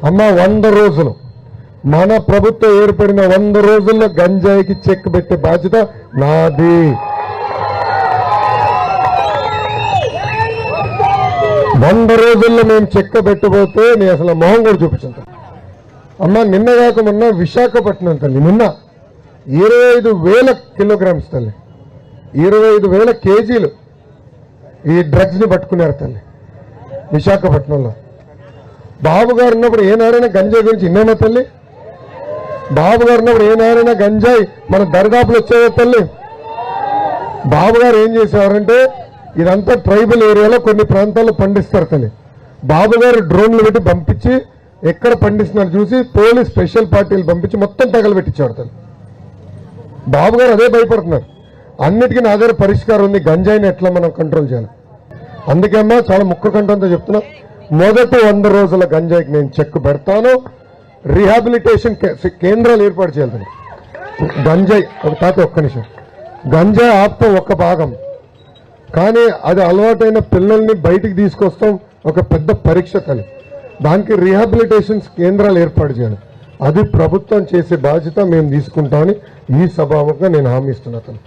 అమ్మ 100 రోజులు మన ప్రభుత్వం ఏర్పడిన 100 రోజుల్లో గంజాయికి చెక్ పెట్టే బాధ్యత నాది. 100 రోజుల్లో మేము చెక్క పెట్టబోతే నేను అసలు మొహం కూడా చూపించాను. అమ్మ నిన్న కాక మొన్న విశాఖపట్నం తల్లి నిన్న 25,000 కిలోగ్రామ్స్ తల్లి 25,000 కేజీలు ఈ డ్రగ్స్ ని పట్టుకున్నారు తల్లి విశాఖపట్నంలో. బాబు గారు ఉన్నప్పుడు ఏనాడైనా గంజాయి గురించి ఇన్నేనా తల్లి? బాబు గారు ఉన్నప్పుడు ఏనాడైనా గంజాయి మన దర్గాపులు వచ్చేవా తల్లి? బాబు గారు ఏం చేసేవారంటే ఇదంతా ట్రైబల్ ఏరియాలో కొన్ని ప్రాంతాల్లో పండిస్తారు తల్లి. బాబు గారు డ్రోన్లు పెట్టి పంపించి ఎక్కడ పండిస్తున్నారు చూసి పోలీస్ స్పెషల్ పార్టీలు పంపించి మొత్తం తగలబెట్టించేవారు తల్లి. బాబు గారు అదే భయపడుతున్నారు. అన్నిటికీ నా దగ్గర పరిష్కారం ఉంది, గంజాయిని ఎట్లా మనం కంట్రోల్ చేయాలి. అందుకే అమ్మా చాలా ముక్క కంఠంతో చెప్తున్నా, మొదటి 100 రోజుల గంజాయికి నేను చెక్ పెడతాను. రీహాబిలిటేషన్ కేంద్రాలు ఏర్పాటు చేయాలి. గంజాయి ఒక్క నిమిషం, గంజాయి ఆప్తం ఒక్క భాగం, కానీ అది అలవాటైన పిల్లల్ని బయటికి తీసుకొస్తాం ఒక పెద్ద పరీక్ష కలిగి దానికి రీహాబిలిటేషన్ కేంద్రాలు ఏర్పాటు చేయాలి. అది ప్రభుత్వం చేసే బాధ్యత మేము తీసుకుంటామని ఈ సభాముఖంగా నేను హామీ ఇస్తున్నాను.